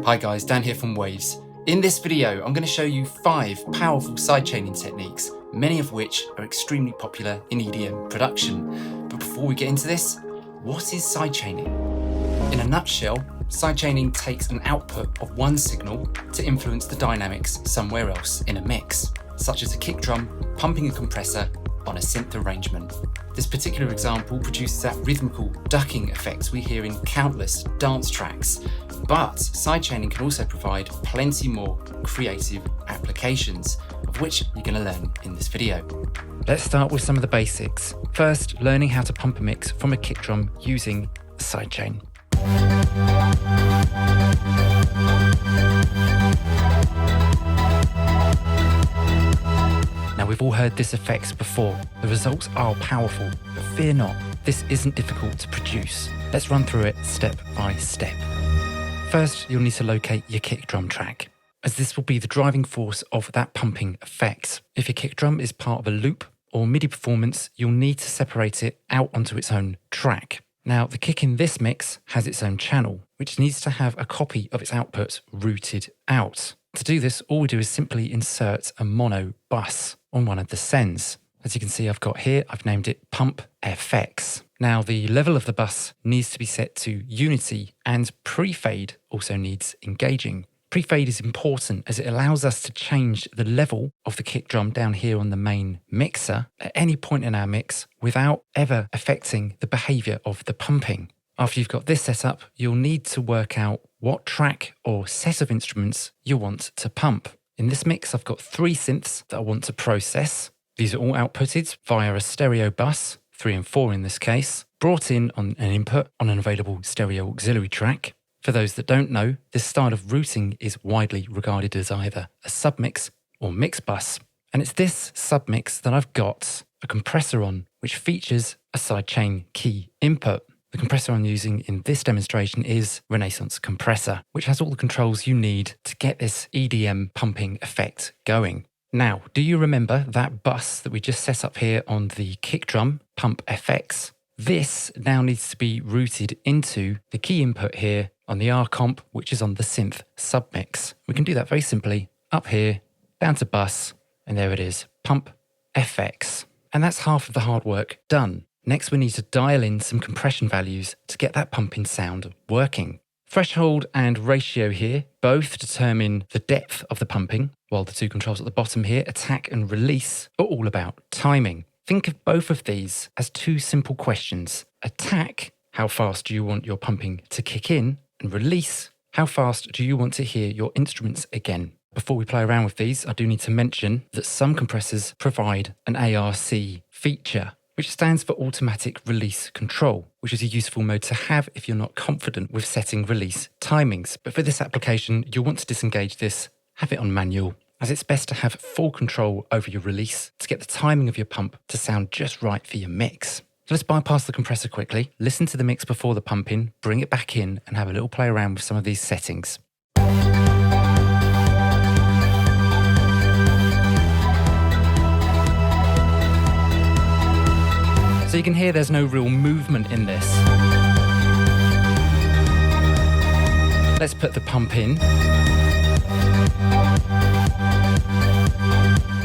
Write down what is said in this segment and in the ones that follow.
Hi guys, Dan here from Waves. In this video, I'm going to show you 5 powerful sidechaining techniques, many of which are extremely popular in EDM production. But before we get into this, what is sidechaining? In a nutshell, sidechaining takes an output of one signal to influence the dynamics somewhere else in a mix, such as a kick drum pumping a compressor on a synth arrangement. This particular example produces that rhythmical ducking effect we hear in countless dance tracks. But sidechaining can also provide plenty more creative applications, of which you're going to learn in this video. Let's start with some of the basics. First, learning how to pump a mix from a kick drum using a sidechain. Now, we've all heard this effects before. The results are powerful, but fear not, this isn't difficult to produce. Let's run through it step by step. First, you'll need to locate your kick drum track, as this will be the driving force of that pumping effect. If your kick drum is part of a loop or MIDI performance, you'll need to separate it out onto its own track. Now, the kick in this mix has its own channel, which needs to have a copy of its output routed out. To do this, all we do is simply insert a mono bus on one of the sends. As you can see, I've got here, I've named it Pump FX. Now, the level of the bus needs to be set to unity, and pre-fade also needs engaging. Pre-fade is important as it allows us to change the level of the kick drum down here on the main mixer at any point in our mix without ever affecting the behavior of the pumping. After you've got this set up, you'll need to work out what track or set of instruments you want to pump. In this mix, I've got 3 synths that I want to process. These are all outputted via a stereo bus, 3 and 4 in this case, brought in on an input on an available stereo auxiliary track. For those that don't know, this style of routing is widely regarded as either a submix or mix bus. And it's this submix that I've got a compressor on, which features a sidechain key input. The compressor I'm using in this demonstration is Renaissance Compressor, which has all the controls you need to get this EDM pumping effect going. Now, do you remember that bus that we just set up here on the kick drum, Pump FX? This now needs to be routed into the key input here on the R comp, which is on the synth submix. We can do that very simply up here, down to bus, and there it is, Pump FX. And that's half of the hard work done. Next, we need to dial in some compression values to get that pumping sound working. Threshold and ratio here both determine the depth of the pumping, while the 2 controls at the bottom here, attack and release, are all about timing. Think of both of these as 2 simple questions. Attack, how fast do you want your pumping to kick in? And release, how fast do you want to hear your instruments again? Before we play around with these, I do need to mention that some compressors provide an ARC feature, which stands for Automatic Release Control, which is a useful mode to have if you're not confident with setting release timings. But for this application, you'll want to disengage this, have it on manual, as it's best to have full control over your release to get the timing of your pump to sound just right for your mix. So let's bypass the compressor quickly, listen to the mix before the pumping, bring it back in, and have a little play around with some of these settings. So you can hear there's no real movement in this. Let's put the pump in.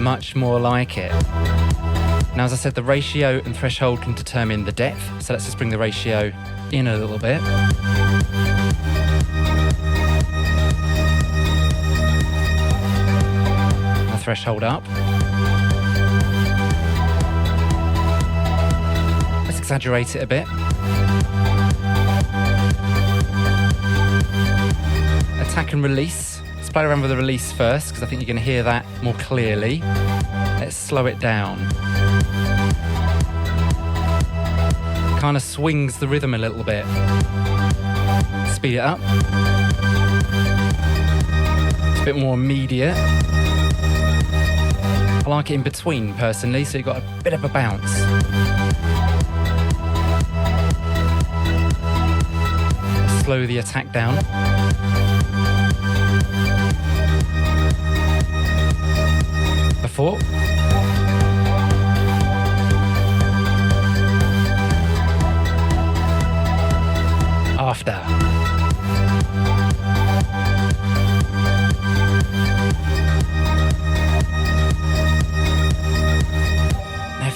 Much more like it. Now, as I said, the ratio and threshold can determine the depth. So let's just bring the ratio in a little bit. The threshold up. Exaggerate it a bit. Attack and release. Let's play around with the release first, because I think you're going to hear that more clearly. Let's slow it down. Kind of swings the rhythm a little bit. Speed it up. It's a bit more immediate. I like it in between personally, so you've got a bit of a bounce. Slow the attack down. Before. After.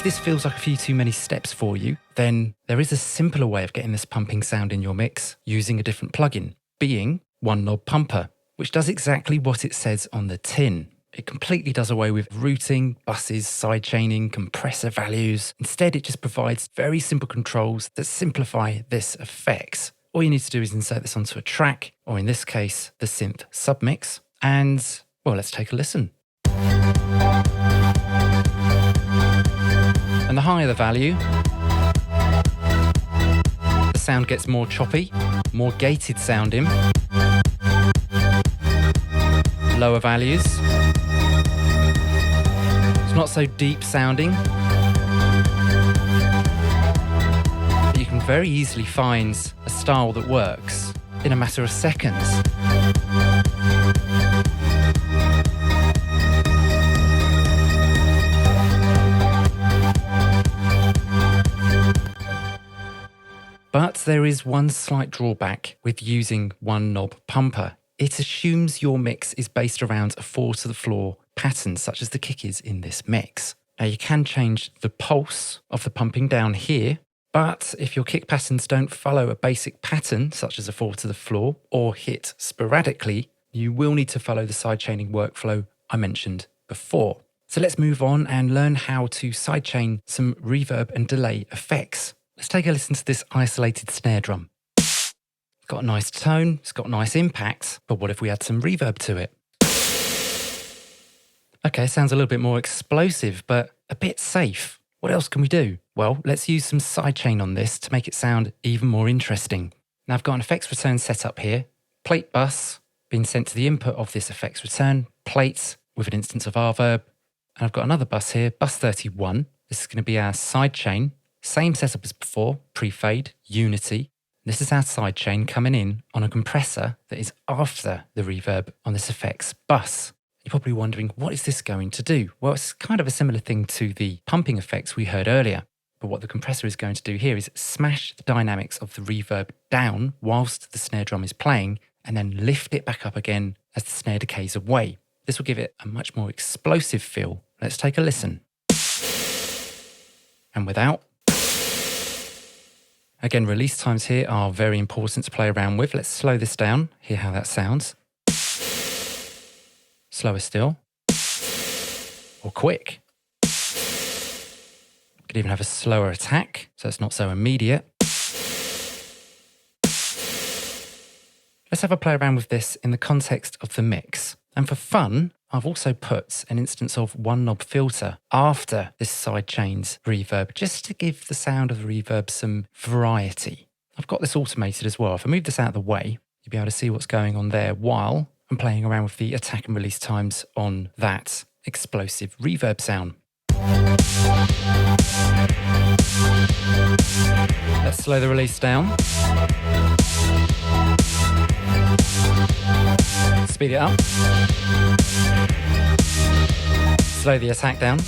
if this feels like a few too many steps for you, then there is a simpler way of getting this pumping sound in your mix using a different plugin, being One Knob Pumper, which does exactly what it says on the tin. It completely does away with routing, buses, sidechaining, compressor values. Instead, it just provides very simple controls that simplify this effects. All you need to do is insert this onto a track, or in this case, the synth submix. And, well, let's take a listen. And the higher the value, the sound gets more choppy, more gated sounding. Lower values, it's not so deep sounding. But you can very easily find a style that works in a matter of seconds. But there is one slight drawback with using One Knob Pumper. It assumes your mix is based around a 4 to the floor pattern, such as the kick is in this mix. Now you can change the pulse of the pumping down here, but if your kick patterns don't follow a basic pattern, such as a 4 to the floor, or hit sporadically, you will need to follow the sidechaining workflow I mentioned before. So let's move on and learn how to sidechain some reverb and delay effects. Let's take a listen to this isolated snare drum. It's got a nice tone, it's got nice impacts, but what if we add some reverb to it? Okay, sounds a little bit more explosive, but a bit safe. What else can we do? Well, let's use some sidechain on this to make it sound even more interesting. Now I've got an effects return set up here, plate bus being sent to the input of this effects return, plates with an instance of reverb, and I've got another bus here, bus 31. This is going to be our sidechain. Same setup as before, pre-fade, unity. This is our sidechain coming in on a compressor that is after the reverb on this effects bus. You're probably wondering, what is this going to do? Well, it's kind of a similar thing to the pumping effects we heard earlier. But what the compressor is going to do here is smash the dynamics of the reverb down whilst the snare drum is playing, and then lift it back up again as the snare decays away. This will give it a much more explosive feel. Let's take a listen. And without. Again, release times here are very important to play around with. Let's slow this down, hear how that sounds. Slower still. Or quick. Could even have a slower attack, so it's not so immediate. Let's have a play around with this in the context of the mix. And for fun, I've also put an instance of One Knob Filter after this sidechain's reverb, just to give the sound of the reverb some variety. I've got this automated as well. If I move this out of the way, you'll be able to see what's going on there while I'm playing around with the attack and release times on that explosive reverb sound. Let's slow the release down. Speed it up. Slow the attack down.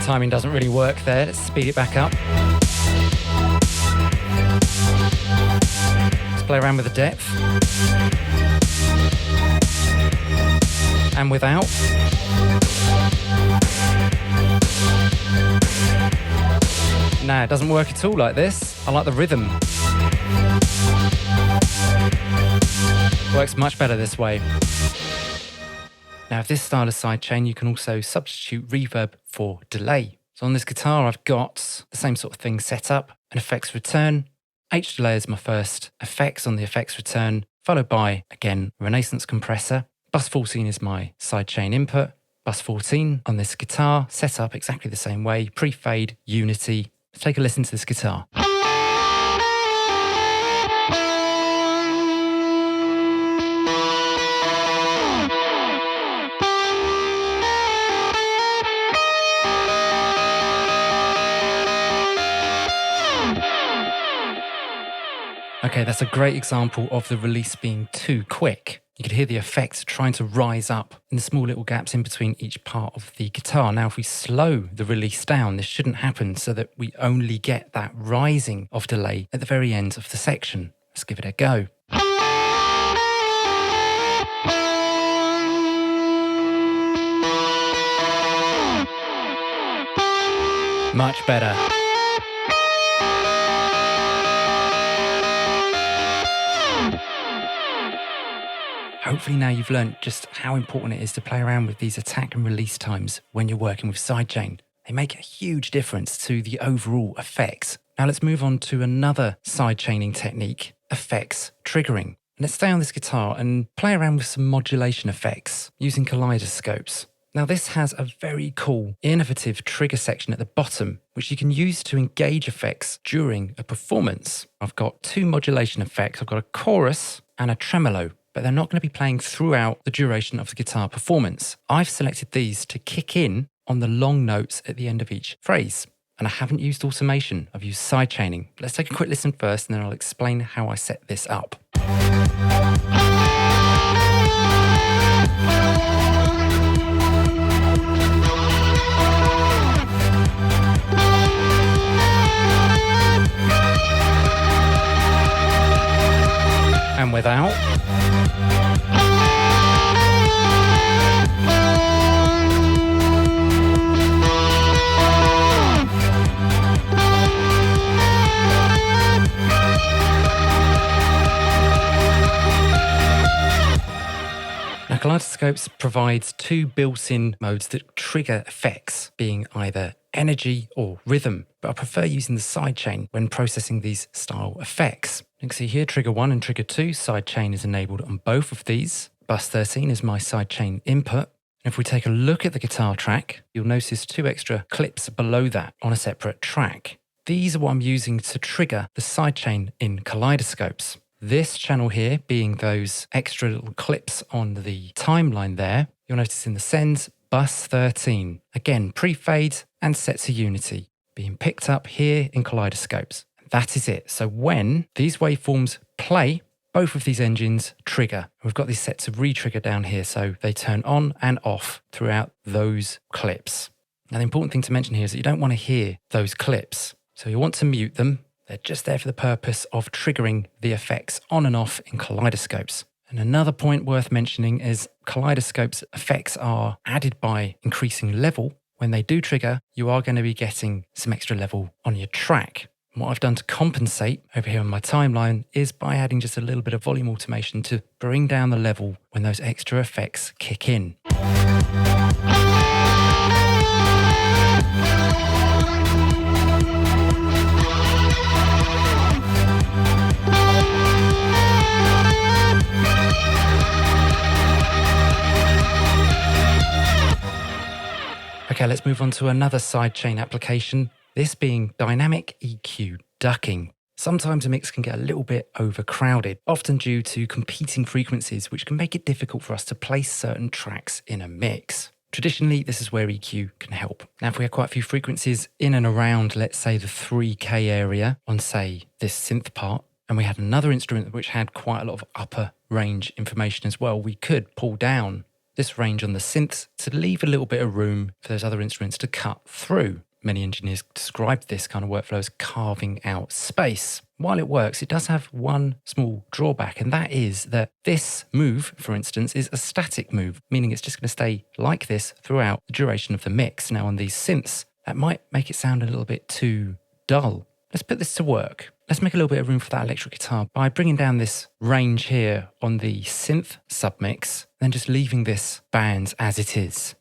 Timing doesn't really work there. Let's speed it back up. Let's play around with the depth. And without. No, it doesn't work at all like this. I like the rhythm. Works much better this way. Now, with this style of sidechain, you can also substitute reverb for delay. So on this guitar, I've got the same sort of thing set up, an effects return. H delay is my first effects on the effects return, followed by, again, Renaissance compressor. Bus 14 is my sidechain input. Bus 14 on this guitar, set up exactly the same way, pre-fade, unity. Let's take a listen to this guitar. Okay, that's a great example of the release being too quick. You could hear the effects trying to rise up in the small little gaps in between each part of the guitar. Now, if we slow the release down, this shouldn't happen, so that we only get that rising of delay at the very end of the section. Let's give it a go. Much better. Hopefully now you've learned just how important it is to play around with these attack and release times when you're working with sidechain. They make a huge difference to the overall effects. Now let's move on to another sidechaining technique, effects triggering. Let's stay on this guitar and play around with some modulation effects using Kaleidoscopes. Now this has a very cool, innovative trigger section at the bottom, which you can use to engage effects during a performance. I've got two modulation effects. I've got a chorus and a tremolo, but they're not going to be playing throughout the duration of the guitar performance. I've selected these to kick in on the long notes at the end of each phrase. And I haven't used automation, I've used sidechaining. Let's take a quick listen first and then I'll explain how I set this up. And without. Now, Kaleidoscopes provides two built-in modes that trigger effects, being either energy or rhythm, but I prefer using the sidechain when processing these style effects. You can see here trigger 1 and trigger 2, sidechain is enabled on both of these. Bus 13 is my sidechain input. And if we take a look at the guitar track, you'll notice two extra clips below that on a separate track. These are what I'm using to trigger the sidechain in Kaleidoscopes. This channel here being those extra little clips on the timeline there, you'll notice in the sends, bus 13. Again, pre-fade and set to unity, being picked up here in Kaleidoscopes. That is it. So when these waveforms play, both of these engines trigger. We've got these set to re-trigger down here, so they turn on and off throughout those clips. Now the important thing to mention here is that you don't want to hear those clips. So you want to mute them. They're just there for the purpose of triggering the effects on and off in Kaleidoscopes. And another point worth mentioning is Kaleidoscopes effects are added by increasing level. When they do trigger, you are going to be getting some extra level on your track. And what I've done to compensate over here on my timeline is by adding just a little bit of volume automation to bring down the level when those extra effects kick in. Okay, let's move on to another sidechain application, this being dynamic EQ ducking. Sometimes a mix can get a little bit overcrowded, often due to competing frequencies, which can make it difficult for us to place certain tracks in a mix. Traditionally, this is where EQ can help. Now, if we have quite a few frequencies in and around, let's say the 3K area on, say, this synth part, and we had another instrument which had quite a lot of upper range information as well, we could pull down this range on the synths to leave a little bit of room for those other instruments to cut through. Many engineers describe this kind of workflow as carving out space. While it works, it does have one small drawback, and that is that this move, for instance, is a static move, meaning it's just going to stay like this throughout the duration of the mix. Now on these synths, that might make it sound a little bit too dull. Let's put this to work. Let's make a little bit of room for that electric guitar by bringing down this range here on the synth submix, then just leaving this band as it is.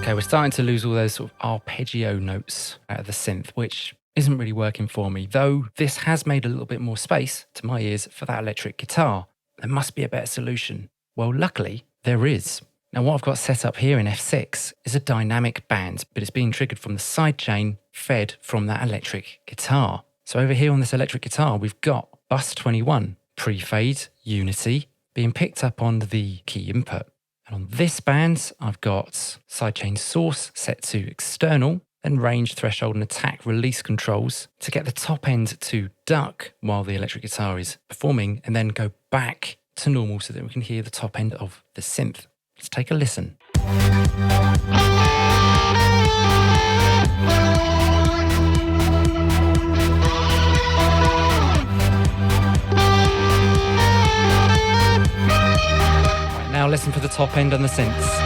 Okay, we're starting to lose all those sort of arpeggio notes out of the synth, which isn't really working for me, though this has made a little bit more space, to my ears, for that electric guitar. There must be a better solution. Well, luckily, there is. Now, what I've got set up here in F6 is a dynamic band, but it's being triggered from the sidechain fed from that electric guitar. So over here on this electric guitar, we've got bus 21, pre-fade, unity, being picked up on the key input. And on this band, I've got sidechain source set to external, then range, threshold, and attack release controls to get the top end to duck while the electric guitar is performing, and then go back to normal so that we can hear the top end of the synth. Let's take a listen. listen for the top end and the synths.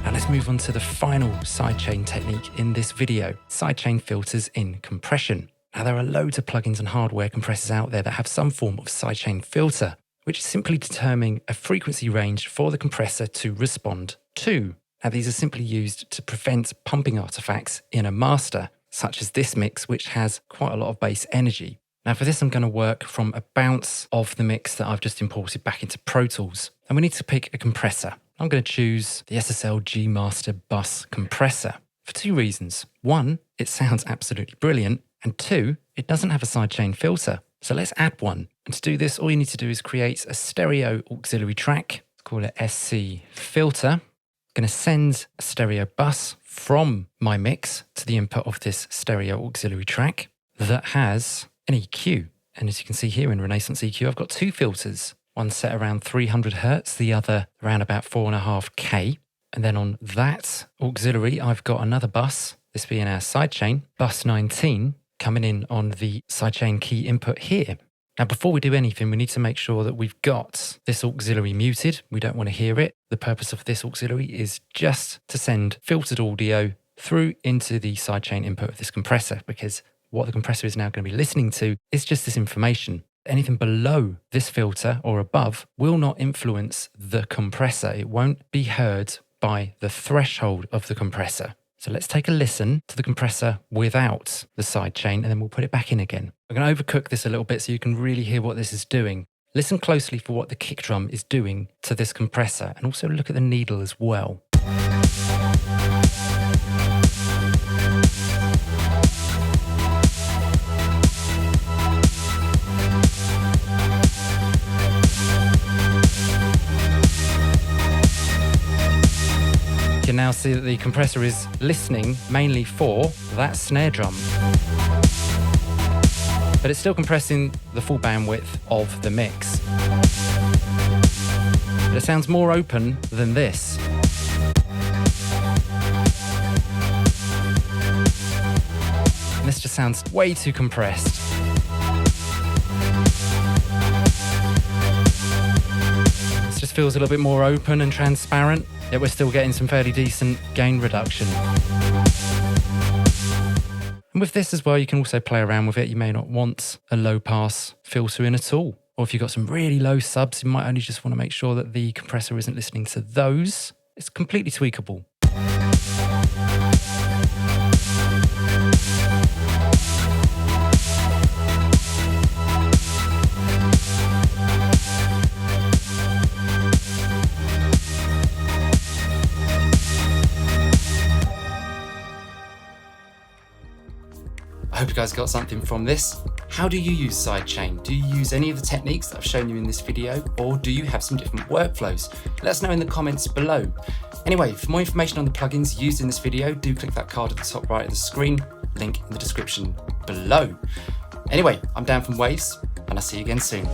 Now let's move on to the final sidechain technique in this video, sidechain filters in compression. Now there are loads of plugins and hardware compressors out there that have some form of sidechain filter, which is simply determining a frequency range for the compressor to respond to. Now these are simply used to prevent pumping artifacts in a master, such as this mix, which has quite a lot of bass energy. Now for this, I'm going to work from a bounce of the mix that I've just imported back into Pro Tools. And we need to pick a compressor. I'm going to choose the SSL G Master Bus compressor for two reasons. One, it sounds absolutely brilliant. And two, it doesn't have a sidechain filter. So let's add one. And to do this, all you need to do is create a stereo auxiliary track. Let's call it SC filter. I'm going to send a stereo bus from my mix to the input of this stereo auxiliary track that has an EQ. And as you can see here in Renaissance EQ, I've got two filters. One set around 300 Hertz, the other around about 4.5K. And then on that auxiliary, I've got another bus, this being our sidechain, bus 19, coming in on the sidechain key input here. Now, before we do anything, we need to make sure that we've got this auxiliary muted. We don't want to hear it. The purpose of this auxiliary is just to send filtered audio through into the sidechain input of this compressor, because what the compressor is now going to be listening to is just this information. Anything below this filter or above will not influence the compressor. It won't be heard by the threshold of the compressor. So let's take a listen to the compressor without the sidechain, and then we'll put it back in again. I'm going to overcook this a little bit so you can really hear what this is doing. Listen closely for what the kick drum is doing to this compressor, and also look at the needle as well. You can now see that the compressor is listening mainly for that snare drum. But it's still compressing the full bandwidth of the mix. But it sounds more open than this. And this just sounds way too compressed. This just feels a little bit more open and transparent. Yet we're still getting some fairly decent gain reduction. And with this as well, you can also play around with it. You may not want a low pass filter in at all. Or if you've got some really low subs, you might only just want to make sure that the compressor isn't listening to those. It's completely tweakable. I hope you guys got something from this. How do you use sidechain? Do you use any of the techniques that I've shown you in this video, or do you have some different workflows? Let us know in the comments below. Anyway, for more information on the plugins used in this video, do click that card at the top right of the screen, link in the description below. Anyway, I'm Dan from Waves, and I'll see you again soon.